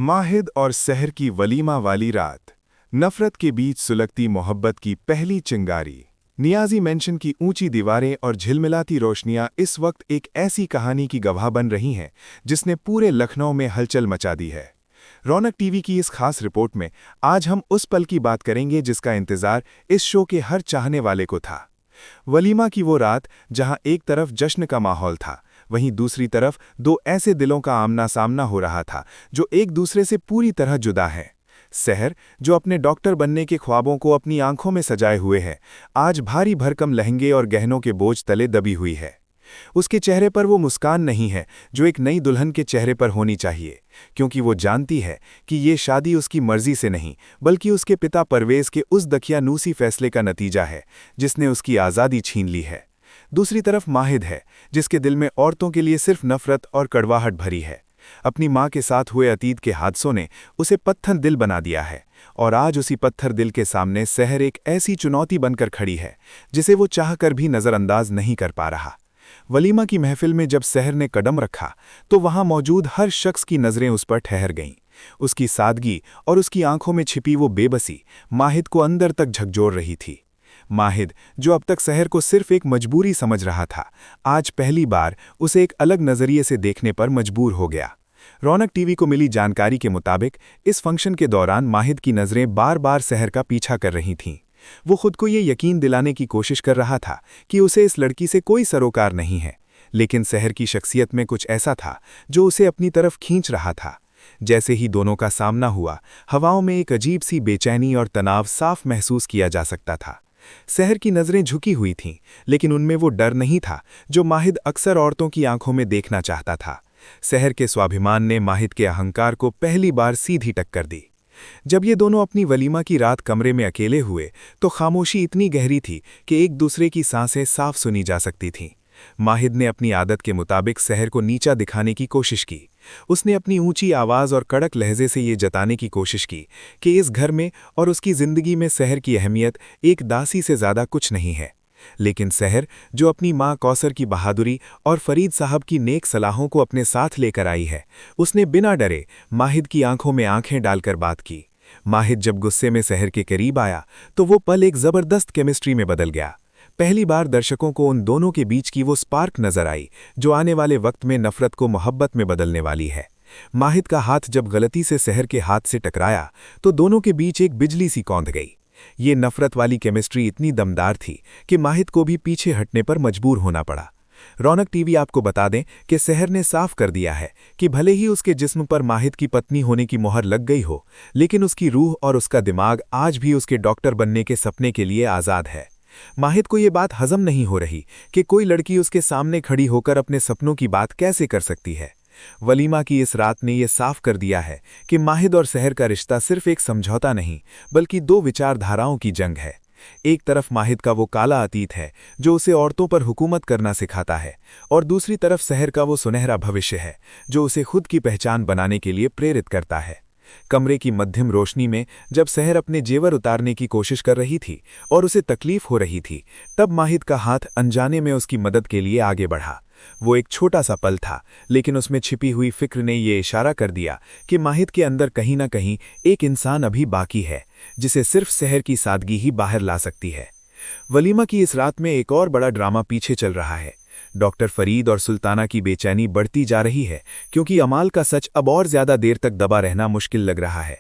माहिद और सहर की वलीमा वाली रात। नफरत के बीच सुलगती मोहब्बत की पहली चिंगारी। नियाजी मेंशन की ऊंची दीवारें और झिलमिलाती रोशनियां इस वक्त एक ऐसी कहानी की गवाह बन रही हैं जिसने पूरे लखनऊ में हलचल मचा दी है। रौनक टीवी की इस खास रिपोर्ट में आज हम उस पल की बात करेंगे जिसका इंतजार इस शो के हर चाहने वाले को था। वलीमा की वो रात जहां एक तरफ जश्न का माहौल था, वहीं दूसरी तरफ दो ऐसे दिलों का आमना सामना हो रहा था जो एक दूसरे से पूरी तरह जुदा हैं। सहर, जो अपने डॉक्टर बनने के ख्वाबों को अपनी आंखों में सजाए हुए है, आज भारी भरकम लहंगे और गहनों के बोझ तले दबी हुई है। उसके चेहरे पर वो मुस्कान नहीं है जो एक नई दुल्हन के चेहरे पर होनी चाहिए, क्योंकि वो जानती है कि ये शादी उसकी मर्जी से नहीं बल्कि उसके पिता परवेज के उस दकियानूसी फैसले का नतीजा है जिसने उसकी आज़ादी छीन ली है। दूसरी तरफ माहिद है, जिसके दिल में औरतों के लिए सिर्फ नफरत और कड़वाहट भरी है। अपनी माँ के साथ हुए अतीत के हादसों ने उसे पत्थर दिल बना दिया है, और आज उसी पत्थर दिल के सामने सहर एक ऐसी चुनौती बनकर खड़ी है जिसे वो चाहकर भी नज़रअंदाज नहीं कर पा रहा। वलीमा की महफिल में जब सहर ने कदम रखा तो वहां मौजूद हर शख्स की नज़रें उस पर ठहर गईं। उसकी सादगी और उसकी आंखों में छिपी वो बेबसी माहिद को अंदर तक झकझोर रही थी। माहिद, जो अब तक सहर को सिर्फ एक मजबूरी समझ रहा था, आज पहली बार उसे एक अलग नज़रिए से देखने पर मजबूर हो गया। रौनक टीवी को मिली जानकारी के मुताबिक इस फंक्शन के दौरान माहिद की नज़रें बार बार सहर का पीछा कर रही थीं। वो खुद को ये यकीन दिलाने की कोशिश कर रहा था कि उसे इस लड़की से कोई सरोकार नहीं है, लेकिन सहर की शख्सियत में कुछ ऐसा था जो उसे अपनी तरफ खींच रहा था। जैसे ही दोनों का सामना हुआ, हवाओं में एक अजीब सी बेचैनी और तनाव साफ महसूस किया जा सकता था। सहर की नज़रें झुकी हुई थीं, लेकिन उनमें वो डर नहीं था जो माहिद अक्सर औरतों की आंखों में देखना चाहता था। सहर के स्वाभिमान ने माहिद के अहंकार को पहली बार सीधी टक्कर दी। जब ये दोनों अपनी वलीमा की रात कमरे में अकेले हुए तो खामोशी इतनी गहरी थी कि एक दूसरे की सांसें साफ सुनी जा सकती थीं। माहिद ने अपनी आदत के मुताबिक सहर को नीचा दिखाने की कोशिश की। उसने अपनी ऊंची आवाज़ और कड़क लहजे से ये जताने की कोशिश की कि इस घर में और उसकी ज़िंदगी में सहर की अहमियत एक दासी से ज़्यादा कुछ नहीं है। लेकिन सहर, जो अपनी माँ कौसर की बहादुरी और फरीद साहब की नेक सलाहों को अपने साथ लेकर आई है, उसने बिना डरे माहिद की आंखों में आंखें डालकर बात की। माहिद जब गुस्से में सहर के करीब आया तो वो पल एक ज़बरदस्त केमिस्ट्री में बदल गया। पहली बार दर्शकों को उन दोनों के बीच की वो स्पार्क नजर आई जो आने वाले वक्त में नफरत को मोहब्बत में बदलने वाली है। माहिद का हाथ जब गलती से सहर के हाथ से टकराया तो दोनों के बीच एक बिजली सी कौंध गई। ये नफरत वाली केमिस्ट्री इतनी दमदार थी कि माहिद को भी पीछे हटने पर मजबूर होना पड़ा। रौनक टीवी आपको बता दें कि सहर ने साफ कर दिया है कि भले ही उसके जिस्म पर माहिद की पत्नी होने की मोहर लग गई हो, लेकिन उसकी रूह और उसका दिमाग आज भी उसके डॉक्टर बनने के सपने के लिए आज़ाद है। माहिद को ये बात हजम नहीं हो रही कि कोई लड़की उसके सामने खड़ी होकर अपने सपनों की बात कैसे कर सकती है। वलीमा की इस रात ने यह साफ कर दिया है कि माहिद और सहर का रिश्ता सिर्फ एक समझौता नहीं बल्कि दो विचारधाराओं की जंग है। एक तरफ माहिद का वो काला अतीत है जो उसे औरतों पर हुकूमत करना सिखाता है, और दूसरी तरफ सहर का वो सुनहरा भविष्य है जो उसे खुद की पहचान बनाने के लिए प्रेरित करता है। कमरे की मध्यम रोशनी में जब सहर अपने जेवर उतारने की कोशिश कर रही थी और उसे तकलीफ हो रही थी, तब माहिद का हाथ अनजाने में उसकी मदद के लिए आगे बढ़ा। वो एक छोटा सा पल था, लेकिन उसमें छिपी हुई फिक्र ने ये इशारा कर दिया कि माहिद के अंदर कहीं ना कहीं एक इंसान अभी बाकी है जिसे सिर्फ सहर की सादगी ही बाहर ला सकती है। वलीमा की इस रात में एक और बड़ा ड्रामा पीछे चल रहा है। डॉक्टर फरीद और सुल्ताना की बेचैनी बढ़ती जा रही है क्योंकि अमाल का सच अब और ज्यादा देर तक दबा रहना मुश्किल लग रहा है।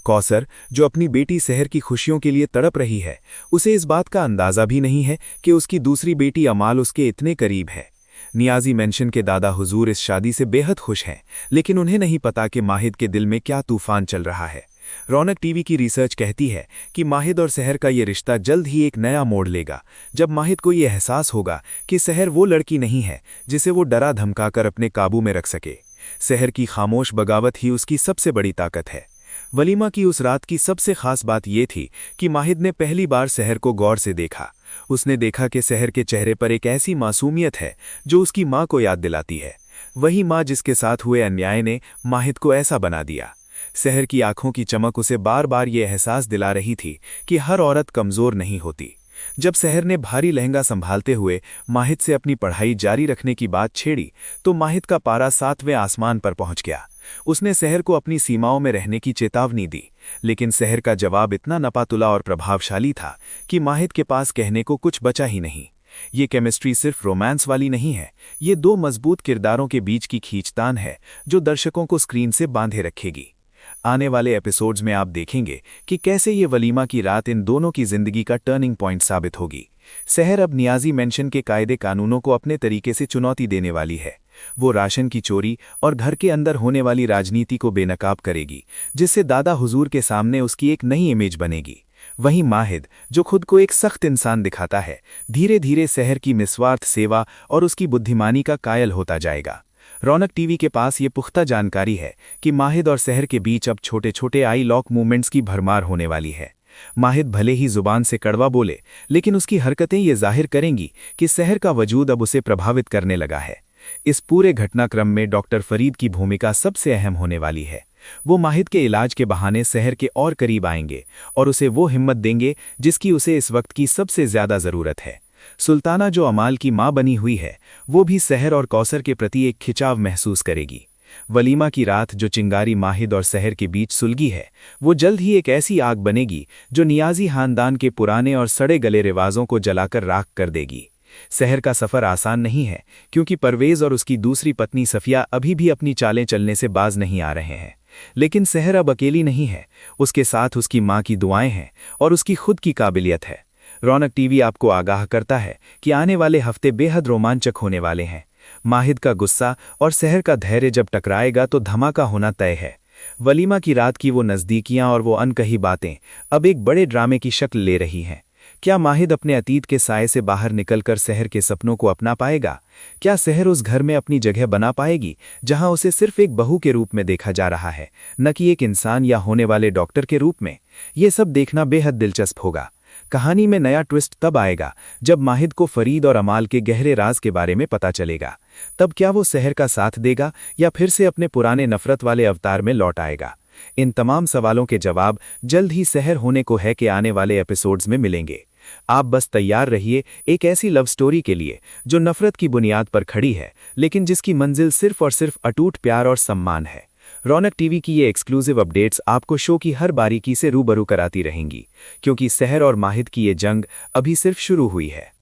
कौसर, जो अपनी बेटी सहर की खुशियों के लिए तड़प रही है, उसे इस बात का अंदाजा भी नहीं है कि उसकी दूसरी बेटी अमाल उसके इतने करीब है। नियाजी मेंशन के दादा हुजूर इस शादी से बेहद खुश हैं, लेकिन उन्हें नहीं पता कि माहिद के दिल में क्या तूफान चल रहा है। रौनक टीवी की रिसर्च कहती है कि माहिद और सहर का ये रिश्ता जल्द ही एक नया मोड़ लेगा, जब माहिद को ये एहसास होगा कि सहर वो लड़की नहीं है जिसे वो डरा धमकाकर अपने काबू में रख सके। सहर की खामोश बगावत ही उसकी सबसे बड़ी ताकत है। वलीमा की उस रात की सबसे खास बात ये थी कि माहिद ने पहली बार सहर को गौर से देखा। उसने देखा कि सहर के चेहरे पर एक ऐसी मासूमियत है जो उसकी माँ को याद दिलाती है, वही माँ जिसके साथ हुए अन्याय ने माहिद को ऐसा बना दिया। सहर की आंखों की चमक उसे बार बार ये एहसास दिला रही थी कि हर औरत कमज़ोर नहीं होती। जब सहर ने भारी लहंगा संभालते हुए माहिद से अपनी पढ़ाई जारी रखने की बात छेड़ी तो माहिद का पारा 7वें आसमान पर पहुंच गया। उसने शहर को अपनी सीमाओं में रहने की चेतावनी दी, लेकिन शहर का जवाब इतना नपातुला और प्रभावशाली था कि माहिद के पास कहने को कुछ बचा ही नहीं। ये केमिस्ट्री सिर्फ रोमांस वाली नहीं है, ये दो मजबूत किरदारों के बीच की खींचतान है जो दर्शकों को स्क्रीन से बांधे रखेगी। आने वाले एपिसोड्स में आप देखेंगे कि कैसे ये वलीमा की रात इन दोनों की जिंदगी का टर्निंग पॉइंट साबित होगी। शहर अब नियाजी मेंशन के कायदे कानूनों को अपने तरीके से चुनौती देने वाली है। वो राशन की चोरी और घर के अंदर होने वाली राजनीति को बेनकाब करेगी, जिससे दादा हुजूर के सामने उसकी एक नई इमेज बनेगी। वहीं माहिद, जो खुद को एक सख्त इंसान दिखाता है, धीरे धीरे शहर की निस्वार्थ सेवा और उसकी बुद्धिमानी का कायल होता जाएगा। रौनक टीवी के पास ये पुख्ता जानकारी है कि माहिद और शहर के बीच अब छोटे छोटे आई लॉक मूवमेंट्स की भरमार होने वाली है। माहिद भले ही जुबान से कड़वा बोले, लेकिन उसकी हरकतें ये जाहिर करेंगी कि शहर का वजूद अब उसे प्रभावित करने लगा है। इस पूरे घटनाक्रम में डॉक्टर फरीद की भूमिका सबसे अहम होने वाली है। वो माहिद के इलाज के बहाने शहर के और करीब आएंगे और उसे वो हिम्मत देंगे जिसकी उसे इस वक्त की सबसे ज्यादा जरूरत है। सुल्ताना, जो अमाल की मां बनी हुई है, वो भी शहर और कौसर के प्रति एक खिंचाव महसूस करेगी। वलीमा की रात, जो चिंगारी माहिद और शहर के बीच सुलगी है, वो जल्द ही एक ऐसी आग बनेगी जो नियाजी खानदान के पुराने और सड़े गले रिवाजों को जलाकर राख कर देगी। शहर का सफर आसान नहीं है, क्योंकि परवेज और उसकी दूसरी पत्नी सफिया अभी भी अपनी चालें चलने से बाज नहीं आ रहे हैं। लेकिन शहर अब अकेली नहीं है, उसके साथ उसकी मां की दुआएं हैं और उसकी खुद की काबिलियत है। रौनक टीवी आपको आगाह करता है कि आने वाले हफ्ते बेहद रोमांचक होने वाले हैं। माहिद का गुस्सा और शहर का धैर्य जब टकराएगा तो धमाका होना तय है। वलीमा की रात की वो नज़दीकियां और वो अनकही बातें अब एक बड़े ड्रामे की शक्ल ले रही हैं। क्या माहिद अपने अतीत के साए से बाहर निकलकर शहर के सपनों को अपना पाएगा? क्या शहर उस घर में अपनी जगह बना पाएगी जहां उसे सिर्फ एक बहू के रूप में देखा जा रहा है, न कि एक इंसान या होने वाले डॉक्टर के रूप में? ये सब देखना बेहद दिलचस्प होगा। कहानी में नया ट्विस्ट तब आएगा जब माहिद को फरीद और अमाल के गहरे राज के बारे में पता चलेगा। तब क्या वो शहर का साथ देगा या फिर से अपने पुराने नफरत वाले अवतार में लौट आएगा? इन तमाम सवालों के जवाब जल्द ही शहर होने को है कि आने वाले एपिसोड्स में मिलेंगे। आप बस तैयार रहिए एक ऐसी लव स्टोरी के लिए जो नफरत की बुनियाद पर खड़ी है, लेकिन जिसकी मंजिल सिर्फ और सिर्फ अटूट प्यार और सम्मान है। रौनक टीवी की ये एक्सक्लूसिव अपडेट्स आपको शो की हर बारीकी से रूबरू कराती रहेंगी, क्योंकि शहर और माहिद की ये जंग अभी सिर्फ शुरू हुई है।